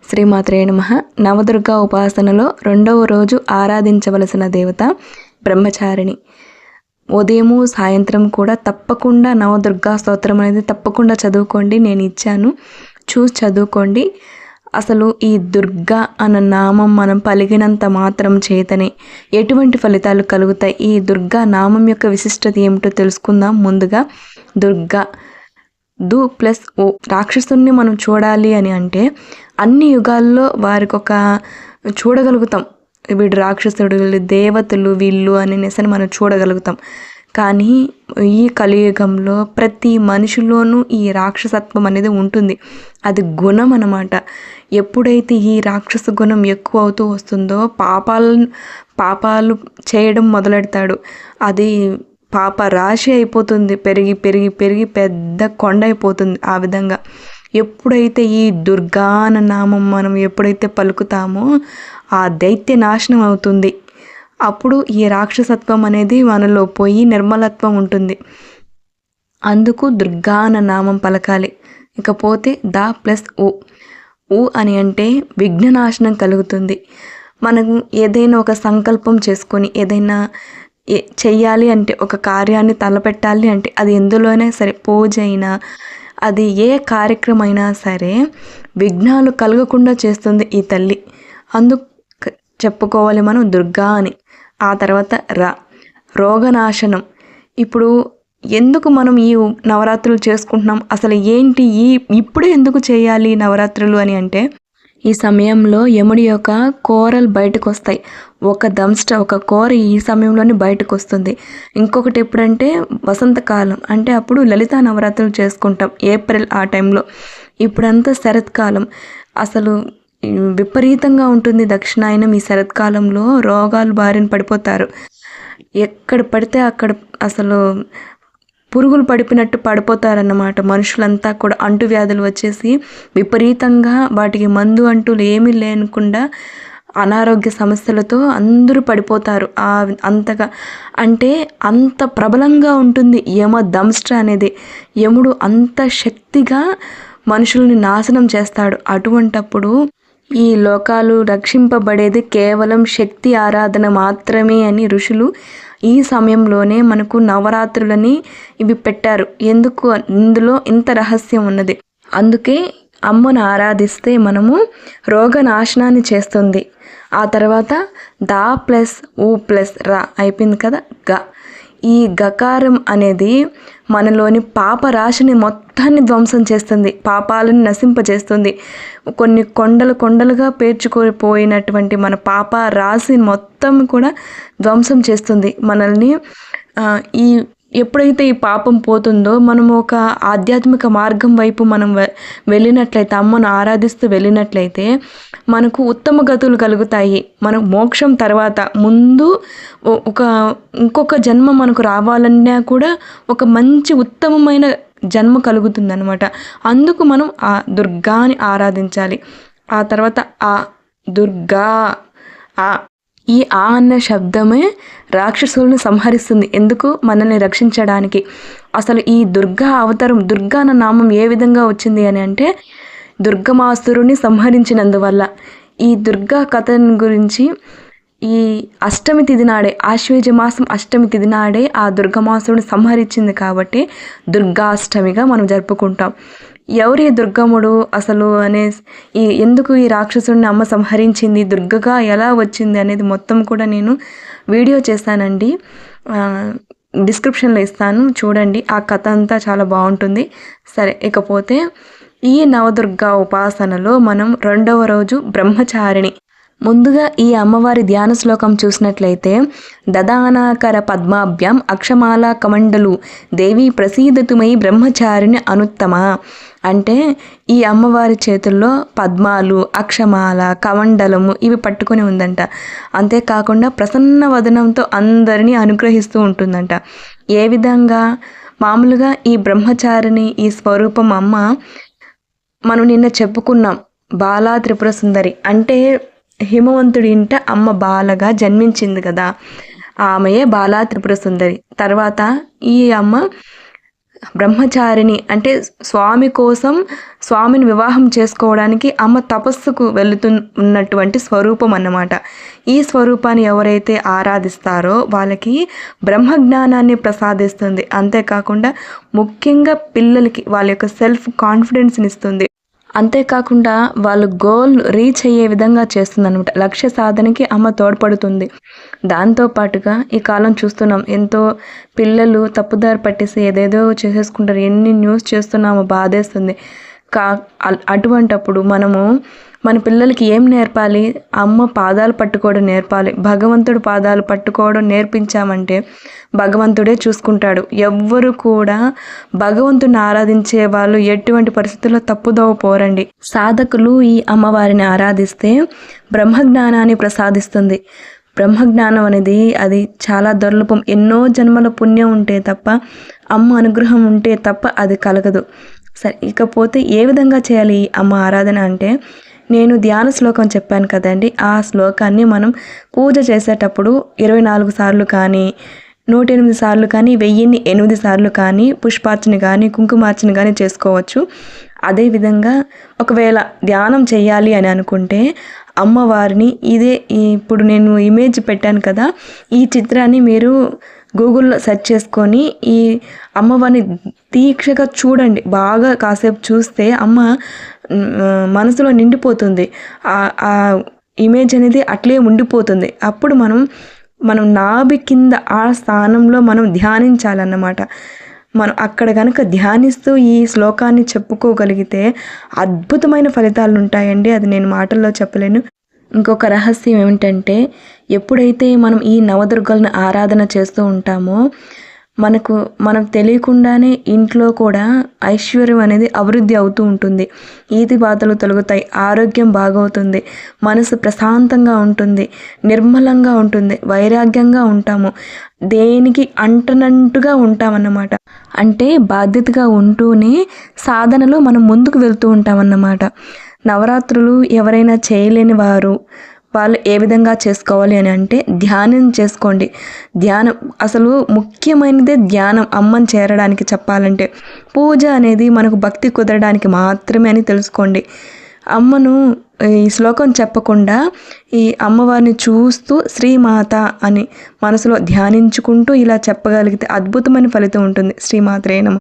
శ్రీమాత్రే నమః. నవదుర్గా ఉపాసనలో రెండవ రోజు ఆరాధించవలసిన దేవత బ్రహ్మచారిణి. ఉదయము సాయంత్రం కూడా తప్పకుండా నవదుర్గా స్తోత్రం అనేది తప్పకుండా చదువుకోండి. నేను ఇచ్చాను, చూసి చదువుకోండి. అసలు ఈ దుర్గా అన్న నామం మనం పలికినంత మాత్రం చేతనే ఎటువంటి ఫలితాలు కలుగుతాయి, ఈ దుర్గా నామం యొక్క విశిష్టత ఏమిటో తెలుసుకుందాం. ముందుగా దుర్గా దు ప్లస్ ఓ. రాక్షసుని మనం చూడాలి అని అంటే అన్ని యుగాల్లో వారికి ఒక చూడగలుగుతాం, వీడు రాక్షసుడు, వీళ్ళు దేవతలు, వీళ్ళు అనేసి మనం చూడగలుగుతాం. కానీ ఈ కలియుగంలో ప్రతి మనిషిలోనూ ఈ రాక్షసత్వం అనేది ఉంటుంది. అది గుణం అన్నమాట. ఎప్పుడైతే ఈ రాక్షస గుణం ఎక్కువ అవుతూ వస్తుందో పాపాలు చేయడం మొదలెడతాడు. అది పాప రాశి అయిపోతుంది, పెరిగి పెరిగి పెరిగి పెద్ద కొండ అయిపోతుంది. ఆ విధంగా ఎప్పుడైతే ఈ దుర్గా అన్న నామం మనం ఎప్పుడైతే పలుకుతామో ఆ దైత్య నాశనం అవుతుంది. అప్పుడు ఈ రాక్షసత్వం అనేది మనలో పోయి నిర్మలత్వం ఉంటుంది. అందుకు దుర్గా అన్న నామం పలకాలి. ఇకపోతే ద ప్లస్ ఓ. ఊ అని అంటే విఘ్ననాశనం కలుగుతుంది. మనం ఏదైనా ఒక సంకల్పం చేసుకొని ఏదైనా చెయ్యాలి అంటే, ఒక కార్యాన్ని తలపెట్టాలి అంటే, అది ఎందులోనే సరే, పూజ అయినా అది ఏ కార్యక్రమం అయినా సరే విఘ్నాలు కలగకుండా చేస్తుంది ఈ తల్లి. అందుకు చెప్పుకోవాలి మనం దుర్గా అని. ఆ తర్వాత రోగనాశనం. ఇప్పుడు ఎందుకు మనం ఈ నవరాత్రులు చేసుకుంటున్నాం, అసలు ఏంటి ఇప్పుడే ఎందుకు చేయాలి నవరాత్రులు అని అంటే, ఈ సమయంలో యముడి యొక్క కోరలు బయటకు వస్తాయి. ఒక కోర ఈ సమయంలోనే బయటకు వస్తుంది. ఇంకొకటి ఎప్పుడంటే వసంతకాలం, అంటే అప్పుడు లలితా నవరాత్రులు చేసుకుంటాం, ఏప్రిల్ ఆ టైంలో. ఇప్పుడంతా శరత్కాలం, అసలు విపరీతంగా ఉంటుంది దక్షిణాయనం. ఈ శరత్కాలంలో రోగాలు బారిన పడిపోతారు. ఎక్కడ పడితే అక్కడ అసలు పురుగులు పడిపోయినట్టు పడిపోతారన్నమాట. మనుషులంతా కూడా అంటువ్యాధులు వచ్చేసి విపరీతంగా వాటికి మందు అంటూ ఏమీ లేకుండా అనారోగ్య సమస్యలతో అందరూ పడిపోతారు. అంతగా అంటే అంత ప్రబలంగా ఉంటుంది యమ దంష్ట్ర అనేది. యముడు అంత శక్తిగా మనుషుల్ని నాశనం చేస్తాడు. అటువంటప్పుడు ఈ లోకాలు రక్షింపబడేది కేవలం శక్తి ఆరాధన మాత్రమే అని ఋషులు ఈ సమయంలోనే మనకు నవరాత్రులని ఇవి పెట్టారు. ఎందుకు, ఇందులో ఇంత రహస్యం ఉన్నది. అందుకే అమ్మను ఆరాధిస్తే మనము రోగనాశనాన్ని చేస్తుంది. ఆ తర్వాత దా ప్లస్ ఊ ప్లస్ రా అయిపోయింది కదా, గ. ఈ గకారం అనేది మనలోని పాప రాశిని మొత్తాన్ని ధ్వంసం చేస్తుంది, పాపాలను నశింపజేస్తుంది. కొన్ని కొండలుగా పేర్చుకోపోయినటువంటి మన పాప రాశి మొత్తం కూడా ధ్వంసం చేస్తుంది మనల్ని. ఎప్పుడైతే ఈ పాపం పోతుందో మనము ఒక ఆధ్యాత్మిక మార్గం వైపు మనం వెళ్ళినట్లయితే, అమ్మను ఆరాధిస్తూ వెళ్ళినట్లయితే మనకు ఉత్తమ గతులు కలుగుతాయి. మనకు మోక్షం తర్వాత ముందు ఇంకొక జన్మ మనకు రావాలన్నా కూడా ఒక మంచి ఉత్తమమైన జన్మ కలుగుతుందన్నమాట. అందుకు మనం ఆ దుర్గాని ఆరాధించాలి. ఆ తర్వాత ఆ దుర్గా ఈ అన్న శబ్దమే రాక్షసులను సంహరిస్తుంది. ఎందుకు? మనల్ని రక్షించడానికి. అసలు ఈ దుర్గా అవతారం, దుర్గా అన్న నామం ఏ విధంగా వచ్చింది అని అంటే దుర్గమాసురుని సంహరించినందువల్ల. ఈ దుర్గా కథ గురించి ఈ అష్టమి తిథి నాడే, ఆశ్వేజ మాసం అష్టమి తిథి నాడే ఆ దుర్గమాసురుని సంహరించింది కాబట్టి దుర్గాష్టమిగా మనం జరుపుకుంటాం. ఎవరి దుర్గముడు అసలు ఎందుకు ఈ రాక్షసుడిని అమ్మ సంహరించింది, దుర్గగా ఎలా వచ్చింది అనేది మొత్తం కూడా నేను వీడియో చేశానండి, డిస్క్రిప్షన్లో ఇస్తాను, చూడండి. ఆ కథ అంతా చాలా బాగుంటుంది. సరే, ఇకపోతే ఈ నవదుర్గా ఉపాసనలో మనం రెండవ రోజు బ్రహ్మచారిణి. ముందుగా ఈ అమ్మవారి ధ్యాన శ్లోకం చూసినట్లయితే, దదానాకర పద్మాభ్యాం అక్షమాల కమండలు దేవి ప్రసీదతుమై బ్రహ్మచారిణి అనుత్తమ. అంటే ఈ అమ్మవారి చేతుల్లో పద్మాలు, అక్షమాల, కమండలము ఇవి పట్టుకొని ఉందంట. అంతేకాకుండా ప్రసన్న వదనంతో అందరినీ అనుగ్రహిస్తూ ఉంటుందంట. ఏ విధంగా? మామూలుగా ఈ బ్రహ్మచారిణి ఈ స్వరూపం అమ్మ మనం నిన్న చెప్పుకున్నాం, బాలా త్రిపుర సుందరి. అంటే హిమవంతుడి ఇంట అమ్మ బాలగా జన్మించింది కదా, ఆమెయే బాలా త్రిపుర సుందరి. తర్వాత ఈ అమ్మ బ్రహ్మచారిణి అంటే స్వామి కోసం స్వామిని వివాహం చేసుకోవడానికి అమ్మ తపస్సుకు ఉన్నటువంటి స్వరూపం అన్నమాట. ఈ స్వరూపాన్ని ఎవరైతే ఆరాధిస్తారో వాళ్ళకి బ్రహ్మజ్ఞానాన్ని ప్రసాదిస్తుంది. అంతేకాకుండా ముఖ్యంగా పిల్లలకి వాళ్ళ యొక్క సెల్ఫ్ కాన్ఫిడెన్స్ని ఇస్తుంది. అంతేకాకుండా వాళ్ళు గోల్ రీచ్ అయ్యే విధంగా చేస్తుందనమాట. లక్ష్య సాధనకి అమ్మ తోడ్పడుతుంది. దాంతోపాటుగా ఈ కాలం చూస్తున్నాం, ఎంతో పిల్లలు తప్పుదారి పట్టేసి ఏదేదో చేసేసుకుంటారు. ఎన్ని న్యూస్ చేస్తున్నామో బాధేస్తుంది. అటువంటప్పుడు మనము మన పిల్లలకి ఏం నేర్పాలి? అమ్మ పాదాలు పట్టుకోవడం నేర్పాలి. భగవంతుడు పాదాలు పట్టుకోవడం నేర్పించామంటే భగవంతుడే చూసుకుంటాడు. ఎవ్వరు కూడా భగవంతుని ఆరాధించే వాళ్ళు ఎటువంటి పరిస్థితుల్లో తప్పుదోవ పోరండి. సాధకులు ఈ అమ్మవారిని ఆరాధిస్తే బ్రహ్మజ్ఞానాన్ని ప్రసాదిస్తుంది. బ్రహ్మజ్ఞానం అనేది అది చాలా దుర్లభం. ఎన్నో జన్మల పుణ్యం ఉంటే తప్ప, అమ్మ అనుగ్రహం ఉంటే తప్ప అది కలగదు. సరే, ఇకపోతే ఏ విధంగా చేయాలి ఈ అమ్మ ఆరాధన అంటే, నేను ధ్యాన శ్లోకం చెప్పాను కదండి, ఆ శ్లోకాన్ని మనం పూజ చేసేటప్పుడు 24 సార్లు కానీ, 108 సార్లు కానీ, 1008 సార్లు కానీ పుష్పార్చన కానీ కుంకుమార్చన కానీ చేసుకోవచ్చు. అదేవిధంగా ఒకవేళ ధ్యానం చేయాలి అని అనుకుంటే అమ్మవారిని ఇప్పుడు నేను ఇమేజ్ పెట్టాను కదా, ఈ చిత్రాన్ని మీరు గూగుల్లో సెర్చ్ చేసుకొని ఈ అమ్మవారిని దీక్షగా చూడండి. బాగా కాసేపు చూస్తే అమ్మ మనసులో నిండిపోతుంది. ఆ ఇమేజ్ అనేది అట్లే ఉండిపోతుంది. అప్పుడు మనం నాభి కింద ఆ స్థానంలో మనం ధ్యానించాలన్నమాట. మనం అక్కడ కనుక ధ్యానిస్తూ ఈ శ్లోకాన్ని చెప్పుకోగలిగితే అద్భుతమైన ఫలితాలు ఉంటాయండి. అది నేను మాటల్లో చెప్పలేను. ఇంకొక రహస్యం ఏమిటంటే, ఎప్పుడైతే మనం ఈ నవదుర్గలను ఆరాధన చేస్తూ ఉంటామో మనకు తెలియకుండానే ఇంట్లో కూడా ఐశ్వర్యం అనేది అభివృద్ధి అవుతూ ఉంటుంది. ఈతి బాధలు తొలగుతాయి, ఆరోగ్యం బాగవుతుంది, మనసు ప్రశాంతంగా ఉంటుంది, నిర్మలంగా ఉంటుంది, వైరాగ్యంగా ఉంటాము, దేనికి అంటనంటుగా ఉంటామన్నమాట. అంటే బాధ్యతగా ఉంటూనే సాధనలో మనం ముందుకు వెళ్తూ ఉంటామన్నమాట. నవరాత్రులు ఎవరైనా చేయలేని వాళ్ళు ఏ విధంగా చేసుకోవాలి అని అంటే, ధ్యానం చేసుకోండి. ధ్యానం అసలు ముఖ్యమైనదే ధ్యానం అమ్మని చేరడానికి చెప్పాలంటే. పూజ అనేది మనకు భక్తి కుదరడానికి మాత్రమే అని తెలుసుకోండి. అమ్మను ఈ శ్లోకం చెప్పకుండా ఈ అమ్మవారిని చూస్తూ శ్రీమాత అని మనసులో ధ్యానించుకుంటూ ఇలా చెప్పగలిగితే అద్భుతమైన ఫలితం ఉంటుంది. శ్రీమాత్రే నమః.